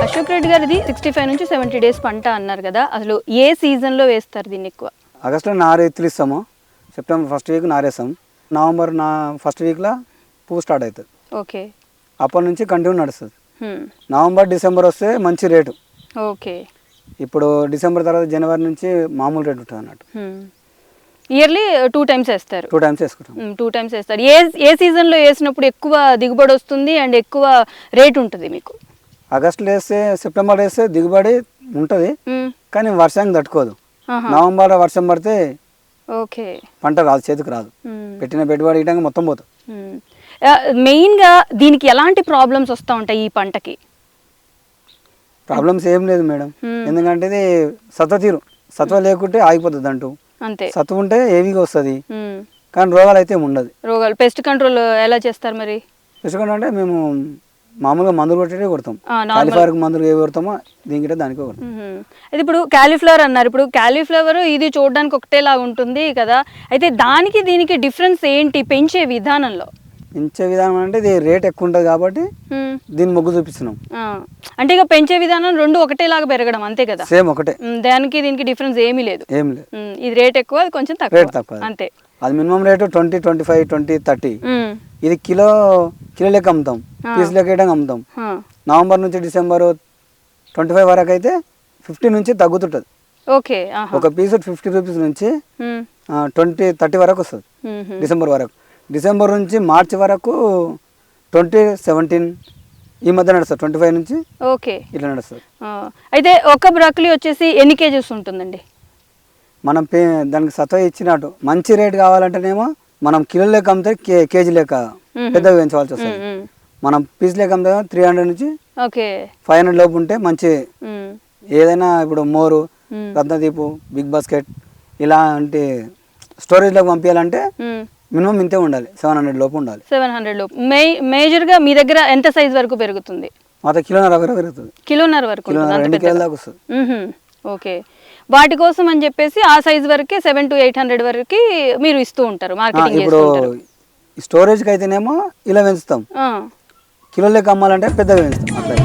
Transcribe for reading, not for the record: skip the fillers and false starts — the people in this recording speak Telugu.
అశోక్ రెడ్డి గారు ఇది 65 నుంచి 70 డేస్ పంట అన్నారు కదా, అసలు ఏ సీజన్లో వేస్తారు దీన్ని ఎక్కువ? ఆగస్టులో నారు ఎత్తిస్తాము, సెప్టెంబర్ ఫస్ట్ వీక్ నారేస్తాం, నవంబర్ ఫస్ట్ వీక్లో పువ్వు స్టార్ట్ అవుతుంది. ఓకే, అప్పటి నుంచి కంటిన్యూ నడుస్తుంది. నవంబర్ డిసెంబర్ వస్తే మంచి రేటు. ఓకే, ఇప్పుడు డిసెంబర్ తర్వాత జనవరి నుంచి మామూలు రేటు ఉంటుంది అన్నట్టు. ఇయర్లీ 2 టైమ్స్ వేస్తారు. 2 టైమ్స్ వేసుకుంటాం. 2 టైమ్స్ వేస్తారు. ఏ సీజన్లో వేసినప్పుడు ఎక్కువ దిగుబడి వస్తుంది అండ్ ఎక్కువ రేట్ ఉంటుంది మీకు? ఆగస్టులో వేస్తే సెప్టెంబర్ వేస్తే దిగుబడి ఉంటుంది, కానీ వర్షానికి తట్టుకోదు. నవంబర్ వర్షం పడితే ఓకే పంట రాదు, చేతికి రాదు, పెట్టిన పెట్టుబడి ఇవ్వడానికి మొత్తం పోతుంది. మెయిన్గా దీనికి ఎలాంటి ప్రాబ్లమ్స్ వస్తూ ఉంటాయి ఈ పంటకి? ప్రాబ్లమ్స్ ఏం లేదు మేడం, ఎందుకంటే ఇది సత్వ లేకుంటే ఆగిపోతుంది అంటూ. అంతే, సత్వ ఉంటే హెవీగా వస్తుంది, కానీ రోగాలు అయితే ఉండదు. రోగాలు పెస్ట్ కంట్రోల్ ఎలా చేస్తారు మరి? పెస్ట్ కంట్రోల్ అంటే మేము మామూలుగా మందులు కొట్టేటే కొడతాం. కాలీఫ్లవర్ మందులు ఏ కొడతామో దీనికి దానికి కొడతాం. అయితే ఇప్పుడు కాలీఫ్లవర్ అన్నారు, ఇప్పుడు కాలీఫ్లవర్ ఇది చూడడానికి ఒకటేలాగా ఉంటుంది కదా, అయితే దానికి దీనికి డిఫరెన్స్ ఏంటి పెంచే విధానంలో? పెంచే విధానం అంటే ఇది రేట్ ఎక్కువ ఉంటుంది కాబట్టి దీన్ని మొగ్గు చూపిస్తున్నాం. అంటే ఇక పెంచే విధానం రెండు ఒకటేలాగా పెరగడం అంతే కదా? సేమ్ ఒకటే, దానికి దీనికి డిఫరెన్స్ ఏమీ లేదు. ఇది రేట్ ఎక్కువ, అది కొంచెం తక్కువ అంతే. అది మినిమం రేటు 20, 25, 20, 30. ఇది కిలో లెక్క అమ్ముతాం, పీస్ లెక్క వేయడానికి అమ్ముతాం. నవంబర్ నుంచి డిసెంబర్ 25 వరకు అయితే 50 నుంచి తగ్గుతుంటుంది. ఓకే, ఒక పీస్ 50 రూపీస్ నుంచి 20, 30 వరకు వస్తుంది డిసెంబర్ వరకు. డిసెంబర్ నుంచి మార్చి వరకు 20, 17 ఈ మధ్య నడుస్తుంది. 25 నుంచి ఓకే ఇట్లా నడుస్తుంది. అయితే ఒక బ్రాకలీ వచ్చేసి ఎన్ని కేజీస్ ఉంటుందండి? మనం దానికి సత్వ ఇచ్చినట్టు మంచి రేట్ కావాలంటేనేమో మనం కిలో లెక్క అమ్మితే కేజీ లెక్క పెద్దగా పెంచవలసి వస్తుంది. మనం పీస్ లెక్క అమ్మితే 300 నుంచి 500 లోపు ఉంటే మంచి. ఏదైనా ఇప్పుడు మోరు, రత్నదీపు, బిగ్ బాస్కెట్ ఇలాంటి స్టోరేజ్లోకి పంపించాలంటే మినిమం ఇంతే ఉండాలి, 700 లోపు ఉండాలి. 700 లోపు. మేజర్గా మీ దగ్గర ఎంత సైజ్ వరకు పెరుగుతుంది? మాతో కిలోన్నర వరకు పెరుగుతుంది. కిలోన్నర వరకు 2 కిలోల దాకా వస్తుంది. ఓకే, వాటి కోసం అని చెప్పేసి ఆ సైజ్ వరకే 700 to 800 వరకు మీరు ఇస్తూ ఉంటారు మార్కెటింగ్. ఇప్పుడు స్టోరేజ్కి అయితేనేమో ఇలా పెంచుతాం, కిలో లెక్క అమ్మాలంటే పెద్దగా పెంచుతాం అట్లా.